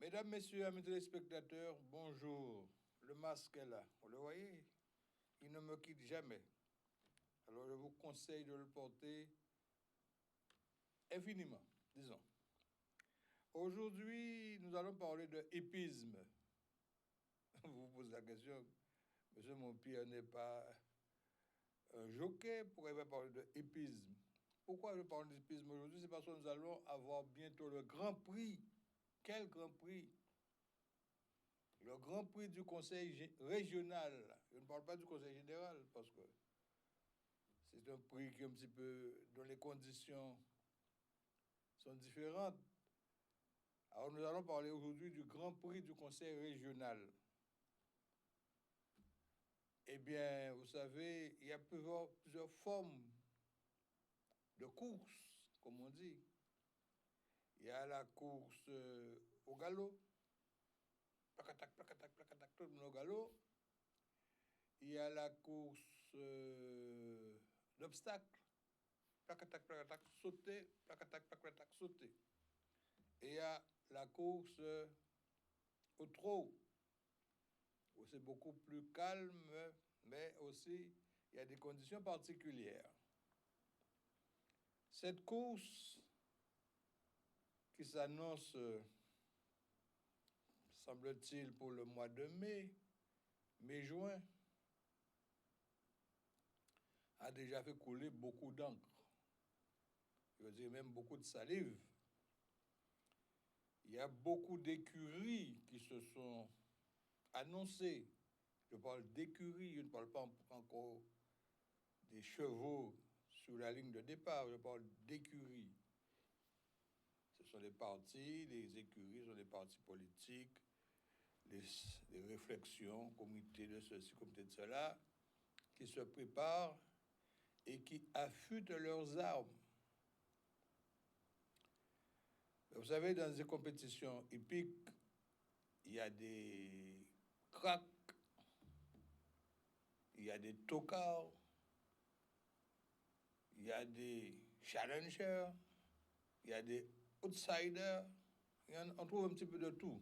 Mesdames, Messieurs, amis téléspectateurs, bonjour. Le masque est là. Vous le voyez? Il ne me quitte jamais. Alors, je vous conseille de le porter infiniment, disons. Aujourd'hui, nous allons parler de hipisme. Vous vous posez la question, Monsieur Montpierre n'est pas un jockey, pourquoi il va parler de hipisme? Pourquoi je parle d'hipisme aujourd'hui? C'est parce que nous allons avoir bientôt le Grand Prix. Quel Grand Prix? Le Grand Prix du Conseil régional. Je ne parle pas du Conseil général parce que c'est un prix qui est un petit peu dont les conditions sont différentes. Alors nous allons parler aujourd'hui du Grand Prix du Conseil régional. Eh bien, vous savez, il y a plusieurs formes de course, comme on dit. Il y a la course au galop, placatac, placatac, placatac, tout le monde au galop. Il y a la course d'obstacles, placatac, placatac, sauter, placatac, placatac, sauter. Et il y a la course au trot, où c'est beaucoup plus calme, mais aussi il y a des conditions particulières. Cette course qui s'annonce, semble-t-il, pour le mois de mai-juin, a déjà fait couler beaucoup d'encre. Je veux dire même beaucoup de salive. Il y a beaucoup d'écuries qui se sont annoncées. Je parle d'écuries, je ne parle pas encore des chevaux sur la ligne de départ, je parle d'écuries. Ce sont les partis, les écuries sont les partis politiques, les réflexions, comités de ceci, comités de cela, qui se préparent et qui affûtent leurs armes. Vous savez, dans les compétitions hippiques, il y a des cracks, il y a des tocards, il y a des challengers, il y a des outsiders, on trouve un petit peu de tout.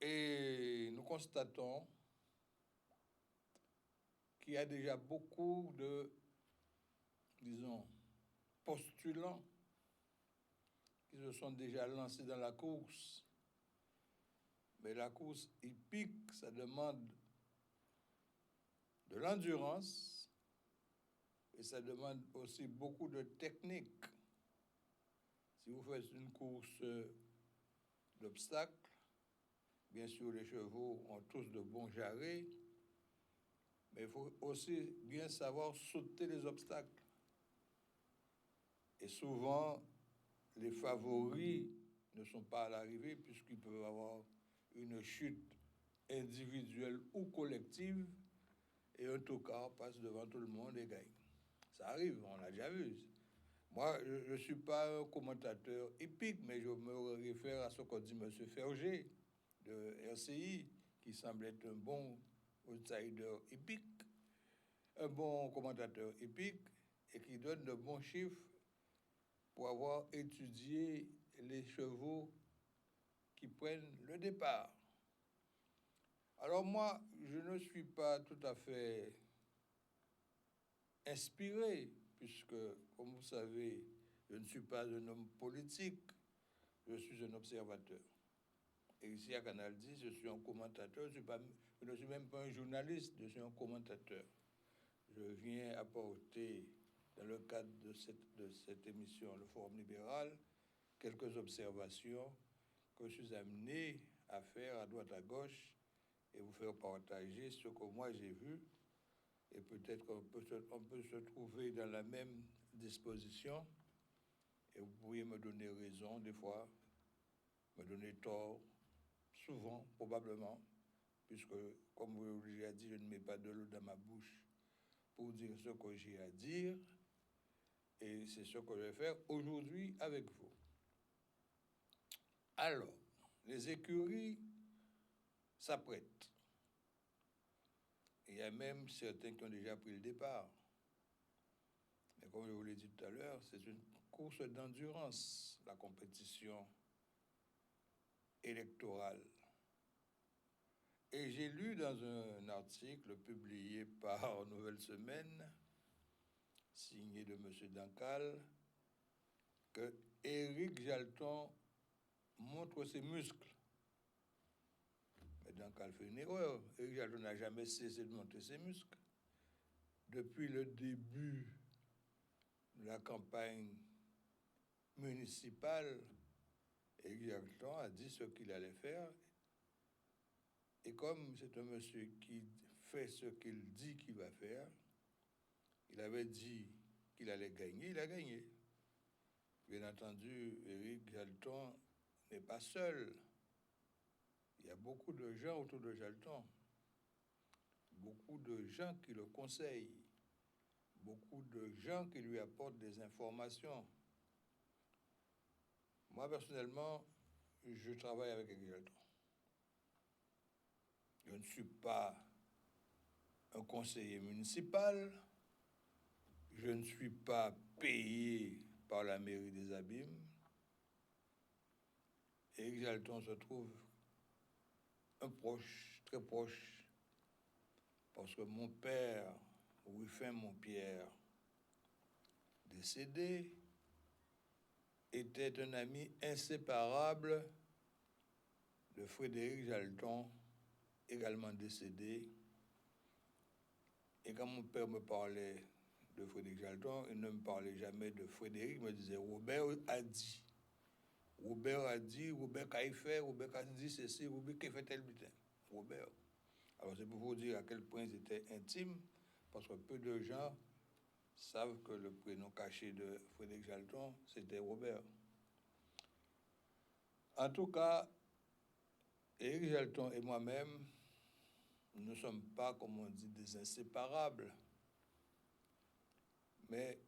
Et nous constatons qu'il y a déjà beaucoup de, disons, postulants qui se sont déjà lancés dans la course. Mais la course hippique, ça demande de l'endurance et ça demande aussi beaucoup de technique. Si vous faites une course d'obstacles, bien sûr, les chevaux ont tous de bons jarrets, mais il faut aussi bien savoir sauter les obstacles. Et souvent, les favoris ne sont pas à l'arrivée puisqu'ils peuvent avoir une chute individuelle ou collective et un tocard passe devant tout le monde et gagne. Ça arrive, on l'a déjà vu. Moi, je ne suis pas un commentateur hippique, mais je me réfère à ce qu'a dit M. Ferger de RCI, qui semble être un bon outsider hippique, un bon commentateur hippique, et qui donne de bons chiffres pour avoir étudié les chevaux qui prennent le départ. Alors moi, je ne suis pas tout à fait inspiré, puisque, comme vous savez, je ne suis pas un homme politique, je suis un observateur. Et ici à Canal 10, je suis un commentateur, je ne suis même pas un journaliste, je suis un commentateur. Je viens apporter, dans le cadre de cette émission, le Forum libéral, quelques observations que je suis amené à faire à droite à gauche et vous faire partager ce que moi j'ai vu. Et peut-être qu'on peut se trouver dans la même disposition. Et vous pourriez me donner raison des fois, me donner tort, souvent, probablement, puisque, comme vous l'avez dit, je ne mets pas de l'eau dans ma bouche pour dire ce que j'ai à dire. Et c'est ce que je vais faire aujourd'hui avec vous. Alors, les écuries s'apprêtent. Il y a même certains qui ont déjà pris le départ. Mais comme je vous l'ai dit tout à l'heure, c'est une course d'endurance, la compétition électorale. Et j'ai lu dans un article publié par Nouvelle Semaine, signé de M. Dancal, que Éric Jalton montre ses muscles. Mais Dancal fait une erreur. Éric Jalton n'a jamais cessé de montrer ses muscles. Depuis le début de la campagne municipale, Éric Jalton a dit ce qu'il allait faire. Et comme c'est un monsieur qui fait ce qu'il dit qu'il va faire, il avait dit qu'il allait gagner, il a gagné. Bien entendu, Éric Jalton n'est pas seul. Il y a beaucoup de gens autour de Jalton, beaucoup de gens qui le conseillent, beaucoup de gens qui lui apportent des informations. Moi, personnellement, je travaille avec Éric Jalton. Je ne suis pas un conseiller municipal, je ne suis pas payé par la mairie des Abîmes. Éric Jalton se trouve un proche, très proche, parce que mon père, Ruffin Montpierre, décédé, était un ami inséparable de Frédéric Jalton, également décédé. Et quand mon père me parlait de Frédéric Jalton, il ne me parlait jamais de Frédéric, il me disait Robert a dit. Robert a dit, Robert qu'a fait, Robert a dit ceci, Robert qui fait tel butin. Robert. Alors c'est pour vous dire à quel point ils étaient intimes, parce que peu de gens savent que le prénom caché de Frédéric Jalton, c'était Robert. En tout cas, Éric Jalton et moi-même, nous ne sommes pas, comme on dit, des inséparables, mais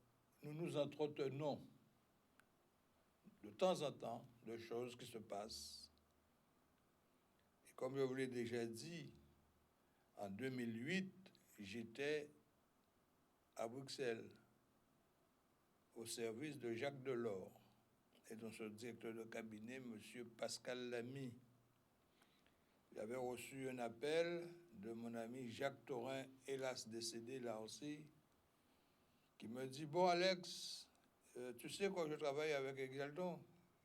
nous nous entretenons de temps en temps de choses qui se passent. Et comme je vous l'ai déjà dit, en 2008, j'étais à Bruxelles, au service de Jacques Delors, et dans son directeur de cabinet, M. Pascal Lamy. J'avais reçu un appel de mon ami Jacques Taurin, hélas décédé là aussi, qui me dit « Bon, Alex, tu sais quoi, je travaille avec Éric Jalton ?»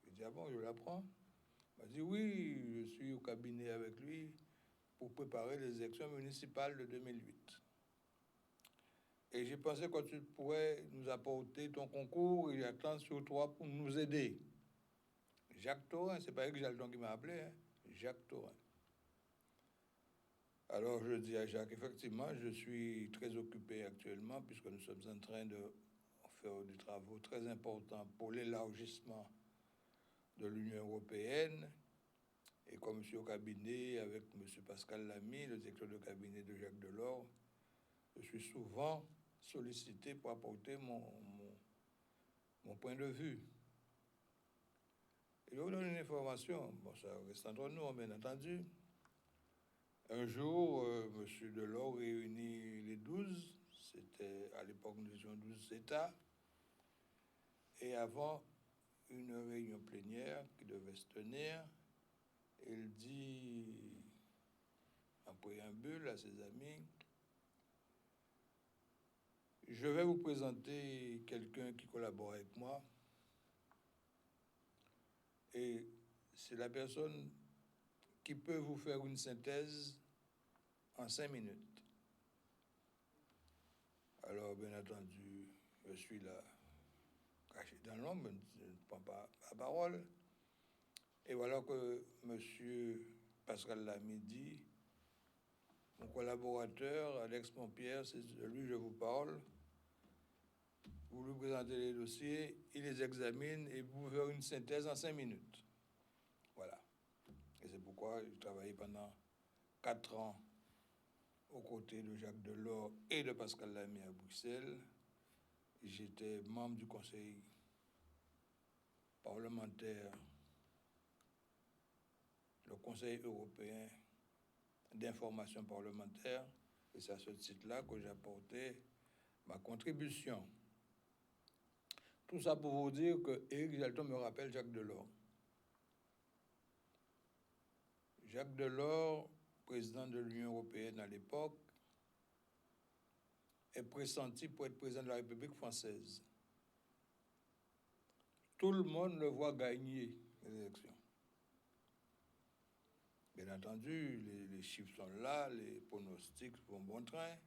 Je dis « Ah bon, je l'apprends ?» Il m'a dit « Oui, je suis au cabinet avec lui pour préparer les élections municipales de 2008. » Et j'ai pensé que tu pourrais nous apporter ton concours, il attend sur toi pour nous aider. Jacques Taurin, c'est pas Éric Jalton qui m'a appelé, hein? Jacques Taurin. Alors je dis à Jacques, effectivement, je suis très occupé actuellement puisque nous sommes en train de faire des travaux très importants pour l'élargissement de l'Union européenne. Et comme je suis au cabinet avec M. Pascal Lamy, le directeur de cabinet de Jacques Delors, je suis souvent sollicité pour apporter mon point de vue. Et je vous donne une information, bon, ça reste entre nous, bien entendu. Un jour, M. Delors réunit les 12, c'était à l'époque nous étions 12 États, et avant une réunion plénière qui devait se tenir, il dit en préambule à ses amis, je vais vous présenter quelqu'un qui collabore avec moi, et c'est la personne qui peut vous faire une synthèse en 5 minutes. Alors, bien entendu, je suis là, caché dans l'ombre, je ne prends pas la parole. Et voilà que M. Pascal Lamy dit, mon collaborateur, Alex Montpierre, c'est de lui que je vous parle. Vous lui présentez les dossiers, il les examine et vous faire une synthèse en 5 minutes. Voilà. Et c'est pourquoi j'ai travaillé pendant 4 ans aux côtés de Jacques Delors et de Pascal Lamy à Bruxelles. J'étais membre du conseil parlementaire, le Conseil européen d'information parlementaire, et c'est à ce titre-là que j'apportais ma contribution. Tout ça pour vous dire que Éric Jalton me rappelle Jacques Delors. Jacques Delors, président de l'Union européenne à l'époque, est pressenti pour être président de la République française. Tout le monde le voit gagner les élections. Bien entendu, les chiffres sont là, les pronostics vont bon train.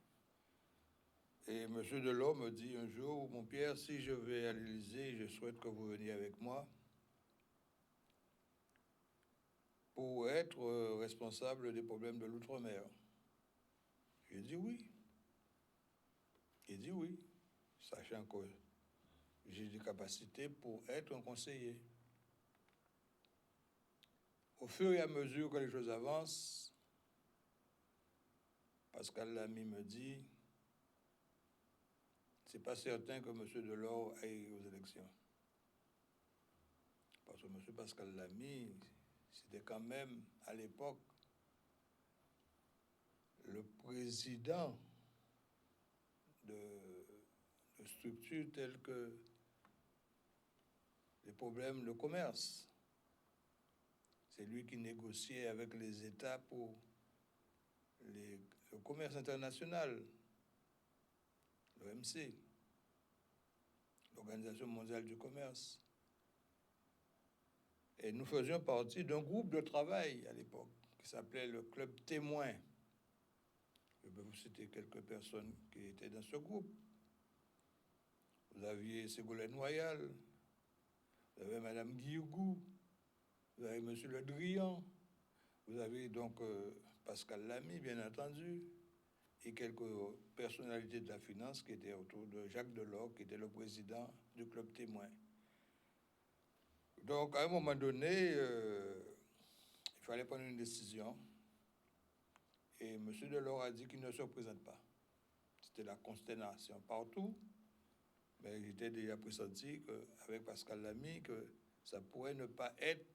Et M. Delors me dit un jour, mon Pierre, si je vais à l'Élysée, je souhaite que vous veniez avec moi pour être responsable des problèmes de l'outre-mer. J'ai dit oui. Il dit oui, sachant que j'ai des capacités pour être un conseiller. Au fur et à mesure que les choses avancent, Pascal Lamy me dit, c'est pas certain que M. Delors aille aux élections. Parce que M. Pascal Lamy, c'était quand même, à l'époque, le président de structures telles que les problèmes de commerce. C'est lui qui négociait avec les États pour le commerce international, l'OMC, l'Organisation mondiale du commerce. Et nous faisions partie d'un groupe de travail à l'époque qui s'appelait le Club Témoin. Je peux vous citer quelques personnes qui étaient dans ce groupe. Vous aviez Ségolène Royal, vous avez Madame Guillougou, vous avez Monsieur Le Drian, vous avez donc Pascal Lamy, bien entendu, et quelques personnalités de la finance qui étaient autour de Jacques Delors, qui était le président du Club Témoin. Donc, à un moment donné, il fallait prendre une décision. Et M. Delors a dit qu'il ne se représente pas. C'était la consternation partout. Mais il était déjà pressenti qu'avec Pascal Lamy, que ça pourrait ne pas être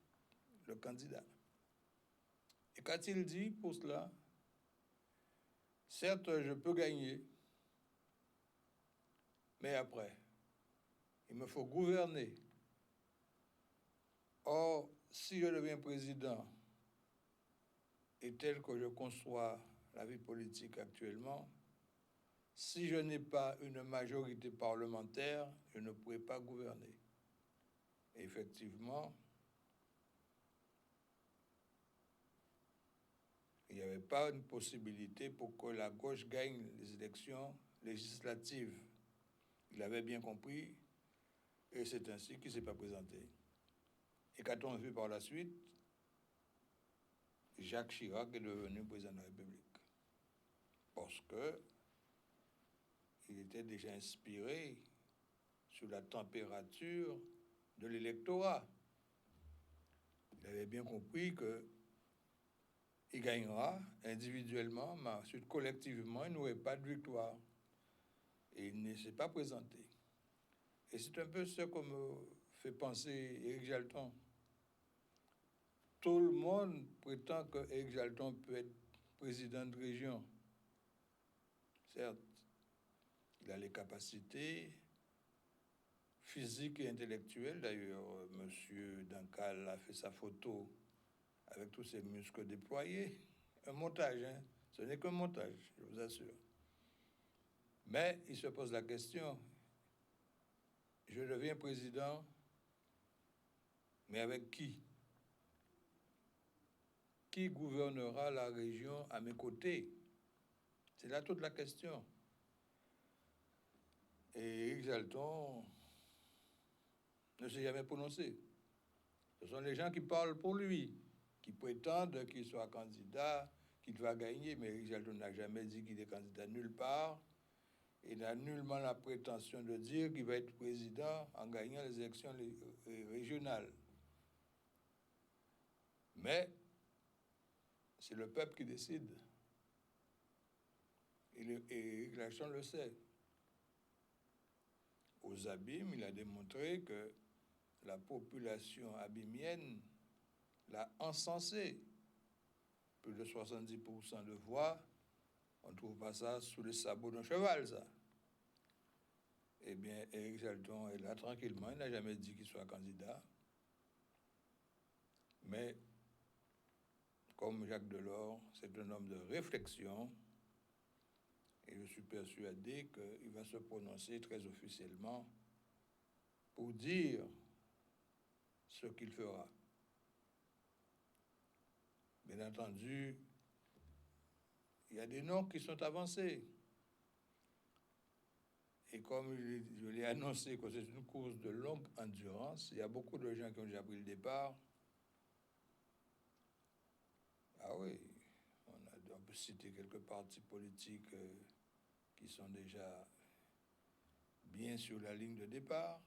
le candidat. Et qu'a-t-il dit pour cela? Certes, je peux gagner, mais après, il me faut gouverner. Or, si je deviens président, et tel que je conçois la vie politique actuellement, si je n'ai pas une majorité parlementaire, je ne pourrai pas gouverner. Et effectivement, il n'y avait pas une possibilité pour que la gauche gagne les élections législatives. Il avait bien compris, et c'est ainsi qu'il ne s'est pas présenté. Et qu'a-t-on vu par la suite? Jacques Chirac est devenu président de la République. Parce qu'il était déjà inspiré sur la température de l'électorat. Il avait bien compris qu'il gagnera individuellement, mais ensuite collectivement, il n'aurait pas de victoire. Et il ne s'est pas présenté. Et c'est un peu ce que me fait penser Éric Jalton. Tout le monde prétend que Éric Jalton peut être président de région. Certes, il a les capacités physiques et intellectuelles. D'ailleurs, M. Dankal a fait sa photo avec tous ses muscles déployés. Un montage, hein? Ce n'est qu'un montage, je vous assure. Mais il se pose la question, je deviens président, mais avec qui? Qui gouvernera la région à mes côtés? C'est là toute la question. Et Éric Jalton ne s'est jamais prononcé. Ce sont les gens qui parlent pour lui, qui prétendent qu'il soit candidat, qu'il va gagner, mais Éric Jalton n'a jamais dit qu'il est candidat nulle part. Il n'a nullement la prétention de dire qu'il va être président en gagnant les élections régionales. Mais c'est le peuple qui décide. Et Éric Jalton le sait. Aux Abîmes, il a démontré que la population abîmienne l'a encensé. Plus de 70% de voix, on ne trouve pas ça sous les sabots d'un cheval, ça. Eh bien, Éric Jalton est là tranquillement, il n'a jamais dit qu'il soit candidat. Mais comme Jacques Delors, c'est un homme de réflexion et je suis persuadé qu'il va se prononcer très officiellement pour dire ce qu'il fera. Bien entendu, il y a des noms qui sont avancés. Et comme je l'ai annoncé que c'est une course de longue endurance, il y a beaucoup de gens qui ont déjà pris le départ. Ah oui, on peut citer quelques partis politiques qui sont déjà bien sur la ligne de départ.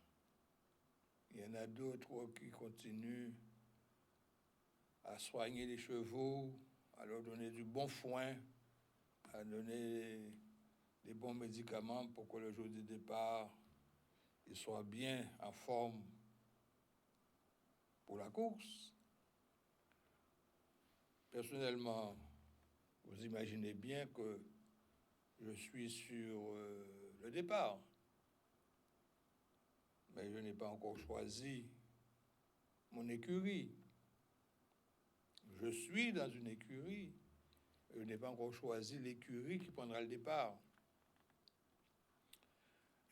Il y en a d'autres qui continuent à soigner les chevaux, à leur donner du bon foin, à donner des bons médicaments pour que le jour du départ, ils soient bien en forme pour la course. Personnellement, vous imaginez bien que je suis sur le départ, mais je n'ai pas encore choisi mon écurie. Je suis dans une écurie, je n'ai pas encore choisi l'écurie qui prendra le départ.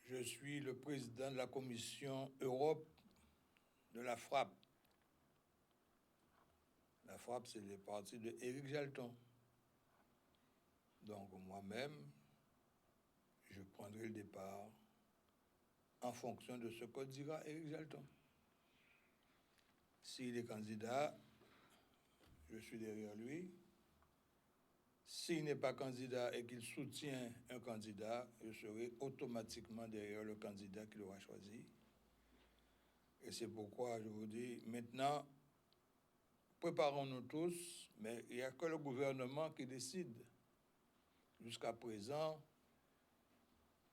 Je suis le président de la commission Europe de la FRAPP. La FRAPP, c'est le parti de Éric Jalton. Donc moi-même, je prendrai le départ en fonction de ce que dira Éric Jalton. S'il est candidat, je suis derrière lui. S'il n'est pas candidat et qu'il soutient un candidat, je serai automatiquement derrière le candidat qu'il aura choisi. Et c'est pourquoi je vous dis, maintenant, préparons-nous tous, mais il n'y a que le gouvernement qui décide. Jusqu'à présent,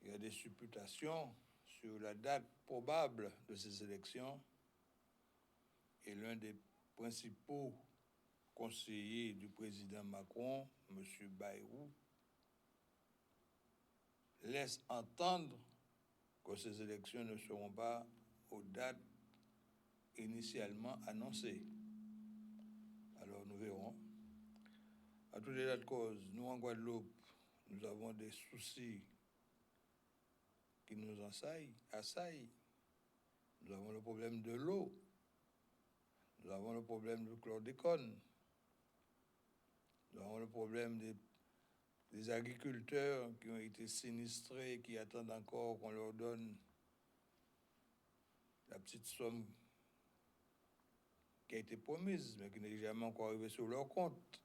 il y a des supputations sur la date probable de ces élections. Et l'un des principaux conseiller du président Macron, M. Bayrou, laisse entendre que ces élections ne seront pas aux dates initialement annoncées. Alors nous verrons. À toutes les dates causes, nous en Guadeloupe, nous avons des soucis qui nous assaillent. Nous avons le problème de l'eau. Nous avons le problème du chlordécone. Nous avons le problème des agriculteurs qui ont été sinistrés, qui attendent encore qu'on leur donne la petite somme qui a été promise, mais qui n'est jamais encore arrivée sur leur compte.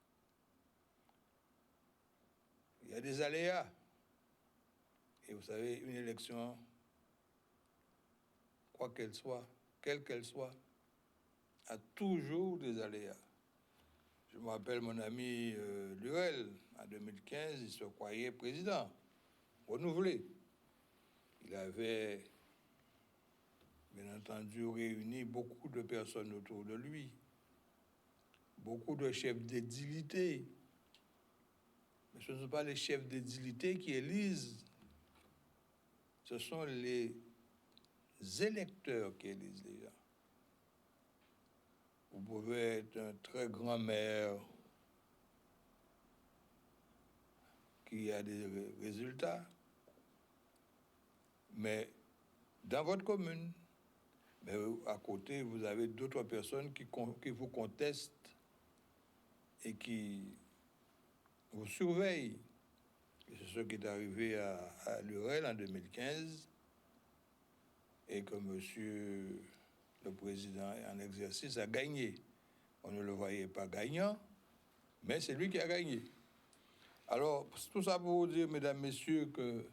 Il y a des aléas. Et vous savez, une élection, quoi qu'elle soit, quelle qu'elle soit, a toujours des aléas. Je me rappelle mon ami Lurel, en 2015, il se croyait président, renouvelé. Il avait, bien entendu, réuni beaucoup de personnes autour de lui, beaucoup de chefs d'édilité. Mais ce ne sont pas les chefs d'édilité qui élisent, ce sont les électeurs qui élisent les gens. Vous pouvez être un très grand maire qui a des résultats, mais dans votre commune, mais à côté, vous avez d'autres personnes qui vous contestent et qui vous surveillent. Et c'est ce qui est arrivé à Lurel en 2015 et que monsieur le président en exercice a gagné. On ne le voyait pas gagnant, mais c'est lui qui a gagné. Alors, tout ça pour vous dire, mesdames, messieurs, que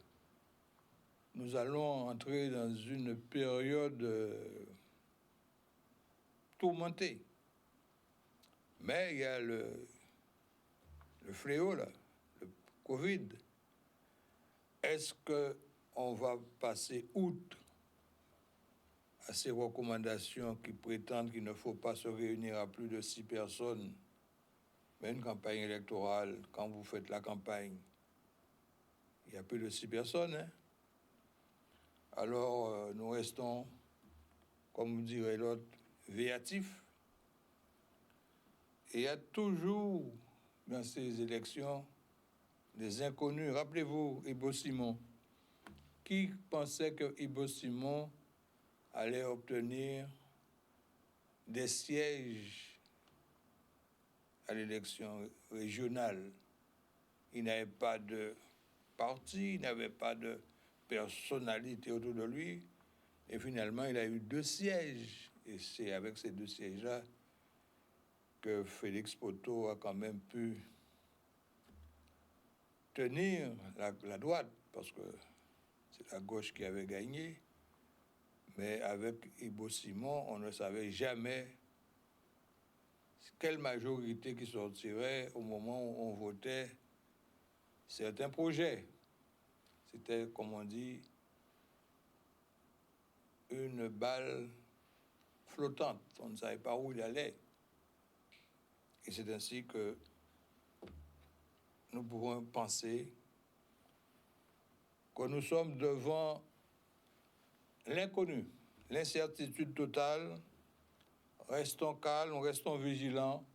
nous allons entrer dans une période tourmentée. Mais il y a le fléau, là, le Covid. Est-ce qu'on va passer outre à ces recommandations qui prétendent qu'il ne faut pas se réunir à plus de 6 personnes, mais une campagne électorale, quand vous faites la campagne, il y a plus de 6 personnes, hein? Alors, nous restons, comme dirait l'autre, véatifs. Et il y a toujours, dans ces élections, des inconnus. Rappelez-vous, Ibo Simon. Qui pensait que Ibo Simon allait obtenir des sièges à l'élection régionale? Il n'avait pas de parti, il n'avait pas de personnalité autour de lui. Et finalement, il a eu 2 sièges. Et c'est avec ces 2 sièges-là que Félix Poto a quand même pu tenir la droite, parce que c'est la gauche qui avait gagné. Mais avec Ibo Simon, on ne savait jamais quelle majorité qui sortirait au moment où on votait certains projets. C'était, comme on dit, une balle flottante. On ne savait pas où il allait. Et c'est ainsi que nous pouvons penser que nous sommes devant l'inconnu, l'incertitude totale. Restons calmes, restons vigilants.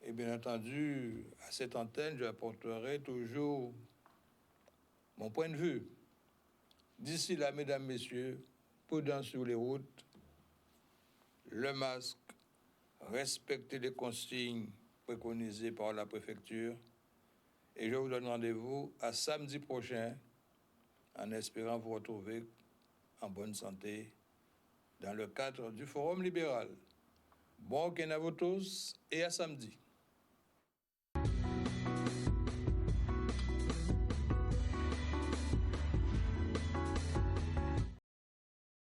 Et bien entendu, à cette antenne, je apporterai toujours mon point de vue. D'ici là, mesdames, messieurs, prudence sur les routes, le masque, respecter les consignes préconisées par la préfecture. Et je vous donne rendez-vous à samedi prochain, en espérant vous retrouver en bonne santé dans le cadre du Forum libéral. Bon week-end à vous tous et à samedi.